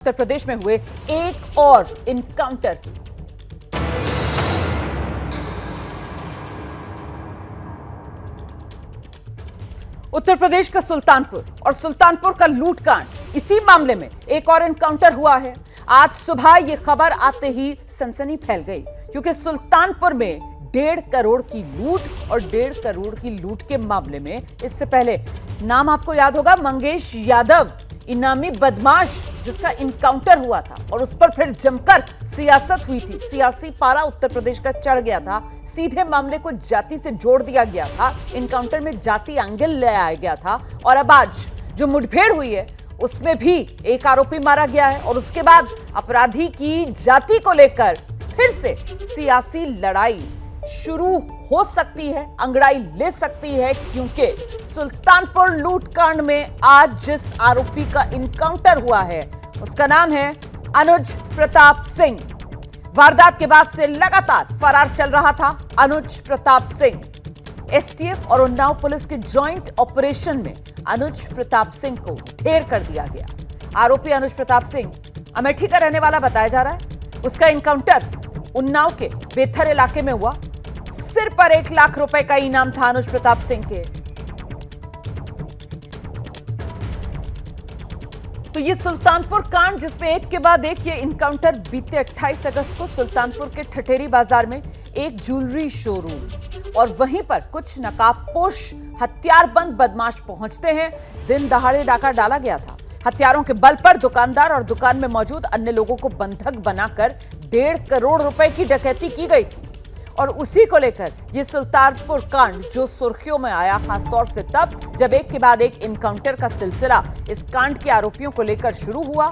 उत्तर प्रदेश में हुए एक और इनकाउंटर। उत्तर प्रदेश का सुल्तानपुर और सुल्तानपुर का लूटकांड, इसी मामले में एक और इनकाउंटर हुआ है। आज सुबह यह खबर आते ही सनसनी फैल गई, क्योंकि सुल्तानपुर में 1.5 करोड़ की लूट और 1.5 करोड़ की लूट के मामले में इससे पहले नाम आपको याद होगा, मंगेश यादव, इनामी बदमाश, जिसका इनकाउंटर हुआ था और उस पर फिर जमकर सियासत हुई थी। सियासी पारा उत्तर प्रदेश का चढ़ गया था, सीधे मामले को जाति से जोड़ दिया गया था, इनकाउंटर में जाति एंगल ले आया गया था। और अब आज जो मुठभेड़ हुई है उसमें भी एक आरोपी मारा गया है और उसके बाद अपराधी की जाति को लेकर फिर से सियासी लड़ाई शुरू हो सकती है, अंगड़ाई ले सकती है, क्योंकि सुल्तानपुर लूटकांड में आज जिस आरोपी का इनकाउंटर हुआ है उसका नाम है अनुज प्रताप सिंह। वारदात के बाद से लगातार फरार चल रहा था अनुज प्रताप सिंह। एसटीएफ और उन्नाव पुलिस के जॉइंट ऑपरेशन में अनुज प्रताप सिंह को ढेर कर दिया गया। आरोपी अनुज प्रताप सिंह अमेठी का रहने वाला बताया जा रहा है। उसका इनकाउंटर उन्नाव के बेथर इलाके में हुआ। सिर पर 1 लाख रुपए का इनाम था अनुज प्रताप सिंह के। तो ये सुल्तानपुर कांड, जिसमें एक के बाद एक ये इनकाउंटर, बीते 28 अगस्त को सुल्तानपुर के ठठेरी बाजार में एक ज्वेलरी शोरूम और वहीं पर कुछ नकाबपोश हथियारबंद बदमाश पहुंचते हैं। दिन दहाड़े डाका डाला गया था। हथियारों के बल पर दुकानदार और दुकान में मौजूद अन्य लोगों को बंधक बनाकर 1.5 करोड़ रुपए की डकैती की गई थी। और उसी को लेकर यह सुल्तानपुर कांड जो सुर्खियों में आया, खासतौर से तब जब एक के बाद एक इनकाउंटर का सिलसिला इस कांड के आरोपियों को लेकर शुरू हुआ।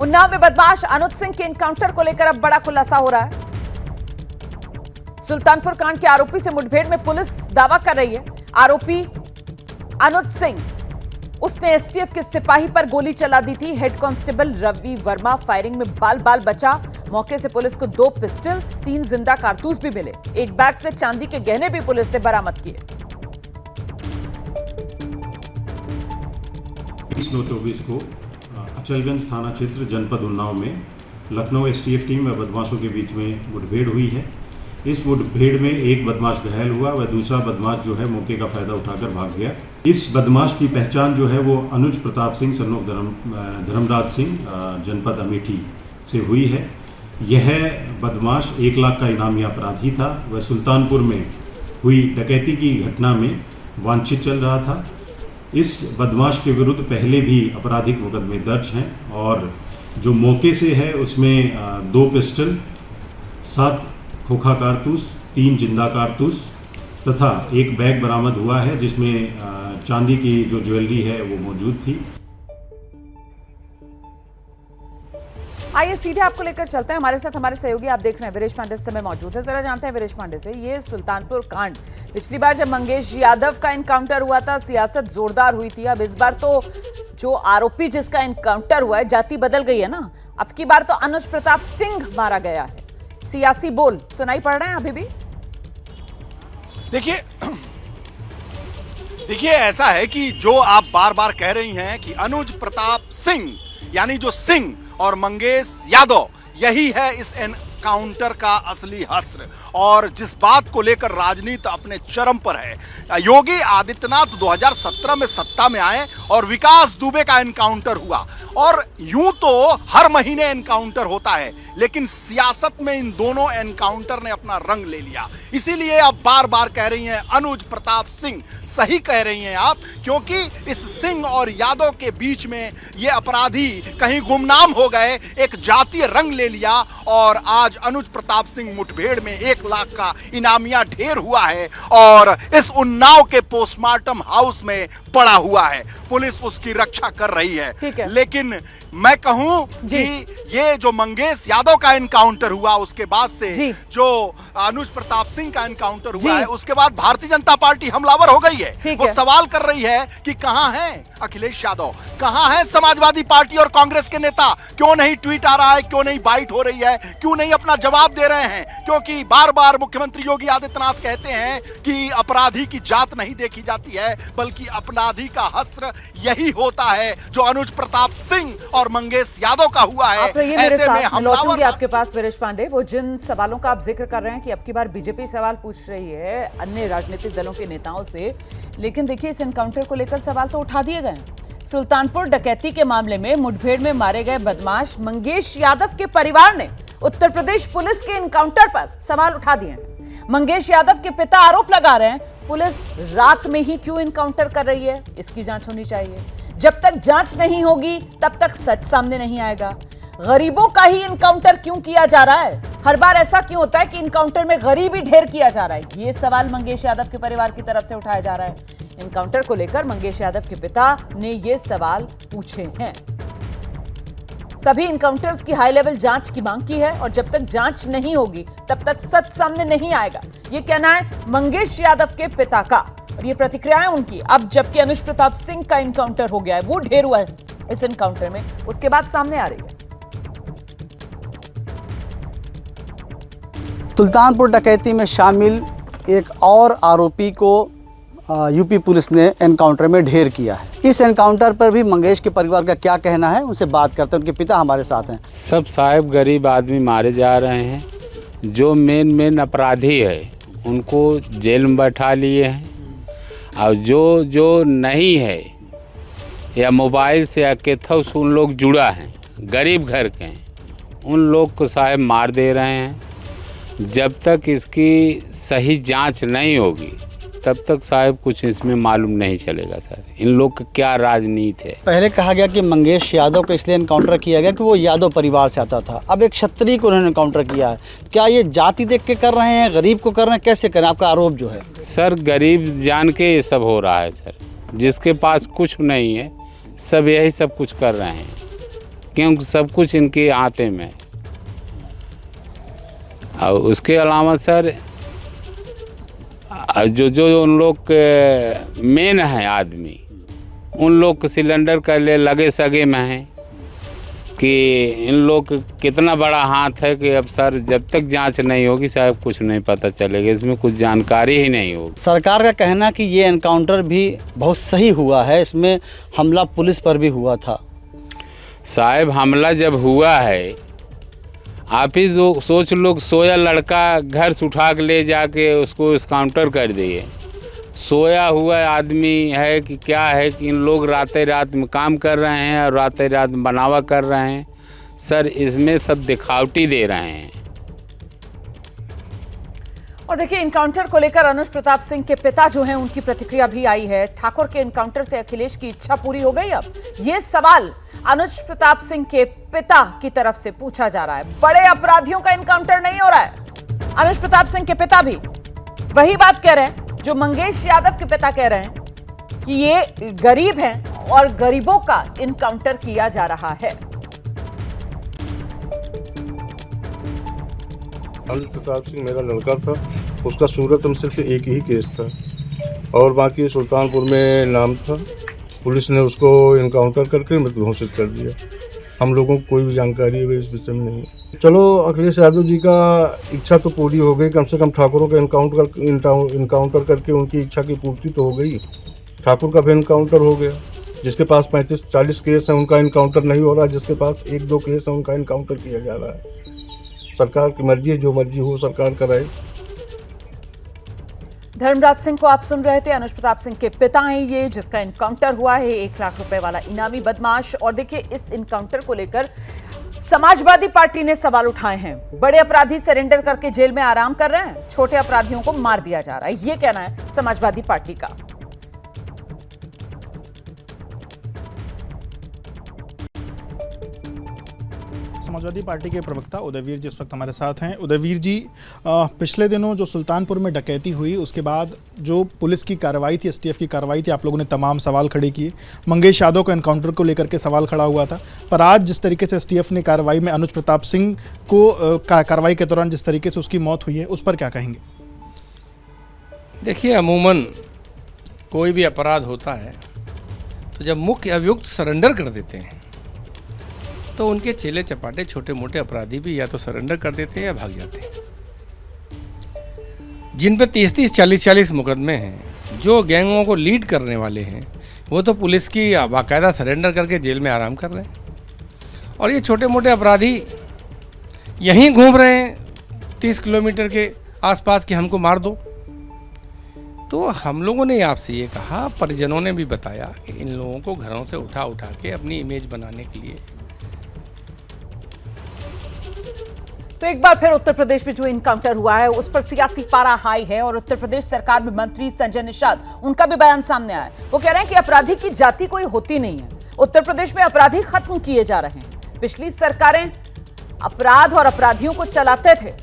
उन्नाव में बदमाश अनुज सिंह के इनकाउंटर को लेकर अब बड़ा खुलासा हो रहा है। सुल्तानपुर कांड के आरोपी से मुठभेड़ में पुलिस दावा कर रही है। आरोपी अनुज सिंह, उसने एसटीएफ के सिपाही पर गोली चला दी थी। Head constable Ravi Verma firing में बाल बाल बचा। मौके से पुलिस को 2 पिस्टल, 3 जिंदा कारतूस भी मिले। एक बैग से चांदी के गहने भी पुलिस ने बरामद किए। 20/9/24 को अचलगंज थाना क्षेत्र जनपद उन्नाव में लखनऊ एसटीएफ टीम व बदमाशों के बीच में मुठभेड़ हुई है। इस मुठभेड़ में एक बदमाश घायल हुआ व दूसरा बदमाश जो है मौके का फायदा उठाकर भाग गया। इस बदमाश की पहचान जो है वो अनुज प्रताप सिंह सन ऑफ धर्मराज सिंह जनपद अमेठी से हुई है। यह बदमाश 1 लाख का इनामी अपराधी था। वह सुल्तानपुर में हुई डकैती की घटना में वांछित चल रहा था। इस बदमाश के विरुद्ध पहले भी आपराधिक मुकदमे दर्ज हैं और जो मौके से है उसमें 2 पिस्टल, 7 खोखा कारतूस, 3 जिंदा कारतूस तथा एक बैग बरामद हुआ है जिसमें चांदी की जो ज्वेलरी है वो मौजूद थी। आइए सीधे आपको लेकर चलते हैं। हमारे साथ हमारे सहयोगी आप देख रहे हैं वीरेश पांडे इस समय मौजूद है। जरा जानते हैं वीरेश पांडे से, ये सुल्तानपुर कांड, पिछली बार जब मंगेश यादव का इनकाउंटर हुआ था सियासत जोरदार हुई थी। अब इस बार तो जो आरोपी जिसका इनकाउंटर हुआ है, जाति बदल गई है ना। अब की बार तो अनुज प्रताप सिंह मारा गया है। सियासी बोल सुनाई पड़ रहे हैं अभी भी। देखिए ऐसा है कि जो आप बार बार कह रही हैं कि अनुज प्रताप सिंह, यानी जो सिंह और मंगेश यादव, यही है इस एनकाउंटर का असली हस्र। और जिस बात को लेकर राजनीति अपने चरम पर है, योगी आदित्यनाथ 2017 में सत्ता में आए और विकास दुबे का एनकाउंटर हुआ और यूं तो हर महीने एनकाउंटर होता है, लेकिन सियासत में इन दोनों एनकाउंटर ने अपना रंग ले लिया। इसीलिए आप बार बार कह रही हैं अनुज प्रताप सिंह। सही कह रही हैं आप, क्योंकि इस सिंह और यादव के बीच में ये अपराधी कहीं गुमनाम हो गए, एक जातीय रंग ले लिया और आज अनुज प्रताप सिंह मुठभेड़ में 1 लाख का इनामिया ढेर हुआ है और इस उन्नाव के पोस्टमार्टम हाउस में पड़ा हुआ है। पुलिस उसकी रक्षा कर रही है। लेकिन मैं कहूं कि ये जो मंगेश यादव का एनकाउंटर हुआ, उसके बाद से जो अनुज प्रताप सिंह का एनकाउंटर हुआ है, उसके बाद भारतीय जनता पार्टी हमलावर हो गई है। वो सवाल कर रही है कि कहां है अखिलेश यादव, कहां है समाजवादी पार्टी और कांग्रेस के नेता? क्यों नहीं ट्वीट आ रहा है, क्यों नहीं बाइट हो रही है, क्यों नहीं अपना जवाब दे रहे हैं? क्योंकि बार बार मुख्यमंत्री योगी आदित्यनाथ कहते हैं कि अपराधी की जात नहीं देखी जाती है, बल्कि अपराधी का हस्र यही होता है जो अनुज प्रताप सिंह और मंगेश यादव का हुआ है। आप रहिए मेरे ऐसे में साथ, मैं लौटूंगी हमलावर आपके पास वीरेश पांडे। वो जिन सवालों का आप जिक्र कर रहे हैं कि अब की बार बीजेपी सवाल पूछ रही है अन्य राजनीतिक दलों के नेताओं से, लेकिन देखिए इस एनकाउंटर को लेकर सवाल तो उठा दिए गए। सुल्तानपुर डकैती के मामले में मुठभेड़ में मारे गए बदमाश मंगेश यादव के परिवार ने उत्तर प्रदेश पुलिस के एनकाउंटर पर सवाल उठा दिए हैं। मंगेश यादव के पिता आरोप लगा रहे हैं पुलिस रात में ही क्यों एनकाउंटर कर रही है, इसकी जांच होनी चाहिए। जब तक जांच नहीं होगी तब तक सच सामने नहीं आएगा। गरीबों का ही एनकाउंटर क्यों किया जा रहा है, हर बार ऐसा क्यों होता है कि एनकाउंटर में गरीब ही ढेर किया जा रहा है, ये सवाल मंगेश यादव के परिवार की तरफ से उठाया जा रहा है। एनकाउंटर को लेकर मंगेश यादव के पिता ने ये सवाल पूछे हैं। सभी एनकाउंटर्स की हाई लेवल जांच की मांग की है और जब तक जांच नहीं होगी तब तक सच सामने नहीं आएगा, ये कहना है मंगेश यादव के पिता का। और ये प्रतिक्रियाएं उनकी अब जबकि अनुज प्रताप सिंह का एनकाउंटर हो गया है, वो ढेर हुआ है इस एनकाउंटर में, उसके बाद सामने आ रही है। सुल्तानपुर डकैती में शामिल एक और आरोपी को यूपी पुलिस ने एनकाउंटर में ढेर किया है। इस एनकाउंटर पर भी मंगेश के परिवार का क्या कहना है, उनसे बात करते हैं। उनके पिता हमारे साथ हैं। सब साहब गरीब आदमी मारे जा रहे हैं। जो मेन अपराधी है उनको जेल में बैठा लिए हैं और जो नहीं है या मोबाइल से या केथस उन लोग जुड़ा है, गरीब घर के हैं, उन लोग को साहब मार दे रहे हैं। जब तक इसकी सही जांच नहीं होगी तब तक साहब कुछ इसमें मालूम नहीं चलेगा सर, इन लोग का क्या राजनीति है। पहले कहा गया कि मंगेश यादव को इसलिए एनकाउंटर किया गया कि वो यादव परिवार से आता था, अब एक क्षत्रिय को उन्होंने एनकाउंटर किया है। क्या ये जाति देख के कर रहे हैं, गरीब को कर रहे हैं, कैसे करें, आपका आरोप जो है? सर गरीब जान के ये सब हो रहा है सर, जिसके पास कुछ नहीं है सब यही सब कुछ कर रहे हैं क्योंकि सब कुछ इनके हाथे में है। और उसके अलावा सर जो उन लोग के मेन है आदमी, उन लोग को सिलेंडर कर ले लगे सगे में हैं कि इन लोग कितना बड़ा हाथ है कि अब सर जब तक जांच नहीं होगी साहब कुछ नहीं पता चलेगा, इसमें कुछ जानकारी ही नहीं होगी। सरकार का कहना कि ये एनकाउंटर भी बहुत सही हुआ है, इसमें हमला पुलिस पर भी हुआ था। साहब हमला जब हुआ है, आप ही जो सोच लो, सोया लड़का घर से उठा के ले जाके उसको एनकाउंटर कर दिए। सोया हुआ आदमी है कि क्या है कि इन लोग रातें रात में काम कर रहे हैं और रातें रात में बनावा कर रहे हैं सर, इसमें सब दिखावटी दे रहे हैं। और देखिए एनकाउंटर को लेकर अनुज प्रताप सिंह के पिता जो हैं उनकी प्रतिक्रिया भी आई है। ठाकुर के एनकाउंटर से अखिलेश की इच्छा पूरी हो गई, अब ये सवाल अनुज प्रताप सिंह के पिता की तरफ से पूछा जा रहा है। बड़े अपराधियों का एनकाउंटर नहीं हो रहा है। अनुज प्रताप सिंह के पिता भी वही बात कह रहे हैं जो मंगेश यादव के पिता कह रहे हैं कि ये गरीब हैं और गरीबों का एनकाउंटर किया जा रहा है। अनुज प्रताप सिंह मेरा लड़का था, उसका सूरत में सिर्फ एक ही केस था और बाकी सुल्तानपुर में नाम था। पुलिस ने उसको इनकाउंटर करके मृत्यु घोषित कर दिया। हम लोगों को कोई भी जानकारी है इस विषय में नहीं। चलो अखिलेश यादव जी का इच्छा तो पूरी हो गई, कम से कम ठाकुरों का इनकाउंटर करके उनकी इच्छा की पूर्ति तो हो गई। ठाकुर का भी इनकाउंटर हो गया। जिसके पास 35-40 केस हैं उनका इनकाउंटर नहीं हो रहा, जिसके पास 1-2 केस हैं उनका इनकाउंटर किया जा रहा है। सरकार की मर्जी है, जो मर्जी हो सरकार कराए। धर्मराज सिंह को आप सुन रहे थे, अनुज प्रताप सिंह के पिता हैं ये, जिसका इनकाउंटर हुआ है 1 लाख रुपए वाला इनामी बदमाश। और देखिए इस इनकाउंटर को लेकर समाजवादी पार्टी ने सवाल उठाए हैं। बड़े अपराधी सरेंडर करके जेल में आराम कर रहे हैं, छोटे अपराधियों को मार दिया जा रहा है, ये कहना है समाजवादी पार्टी का। समाजवादी पार्टी के प्रवक्ता उदयवीर जी इस वक्त हमारे साथ हैं। उदयवीर जी, पिछले दिनों जो सुल्तानपुर में डकैती हुई उसके बाद जो पुलिस की कार्रवाई थी, एसटीएफ की कार्रवाई थी, आप लोगों ने तमाम सवाल खड़े किए। मंगेश यादव को एनकाउंटर को लेकर के सवाल खड़ा हुआ था, पर आज जिस तरीके से एसटीएफ ने कार्रवाई में अनुज प्रताप सिंह को कार्रवाई के दौरान जिस तरीके से उसकी मौत हुई है, उस पर क्या कहेंगे? देखिए, अमूमन कोई भी अपराध होता है तो जब मुख्य अभियुक्त सरेंडर कर देते हैं तो उनके चेले चपाटे छोटे मोटे अपराधी भी या तो सरेंडर कर देते हैं या भाग जाते हैं। जिन पे 30-40 मुकदमे हैं, जो गैंगों को लीड करने वाले हैं, वो तो पुलिस की बाकायदा सरेंडर करके जेल में आराम कर रहे हैं। और ये छोटे मोटे अपराधी यहीं घूम रहे हैं 30 किलोमीटर के आसपास कि हमको मार दो। तो हम लोगों ने आपसे ये कहा, परिजनों ने भी बताया कि इन लोगों को घरों से उठा उठा के अपनी इमेज बनाने के लिए। तो एक बार फिर उत्तर प्रदेश में जो इनकाउंटर हुआ है उस पर सियासी पारा हाई है और उत्तर प्रदेश सरकार में मंत्री संजय निषाद, उनका भी बयान सामने आया है। वो कह रहे हैं कि अपराधी की जाति कोई होती नहीं है, उत्तर प्रदेश में अपराधी खत्म किए जा रहे हैं। पिछली सरकारें अपराध और अपराधियों को चलाते थे।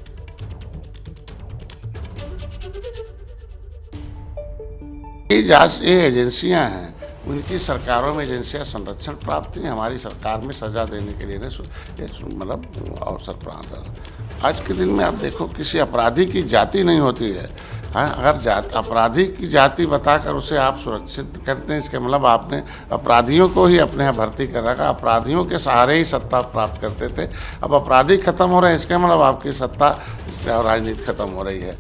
ये एजेंसियां हैं, उनकी सरकारों में एजेंसियां संरक्षण प्राप्त थी, हमारी सरकार में सजा देने के लिए मतलब अवसर प्राप्त है। आज के दिन में आप देखो किसी अपराधी की जाति नहीं होती है। हाँ, अगर अपराधी की जाति बताकर उसे आप सुरक्षित करते हैं, इसके मतलब आपने अपराधियों को ही अपने यहाँ भर्ती कर रखा, अपराधियों के सहारे ही सत्ता प्राप्त करते थे। अब अपराधी खत्म हो रहे हैं, इसके मतलब आपकी सत्ता और राजनीति खत्म हो रही है।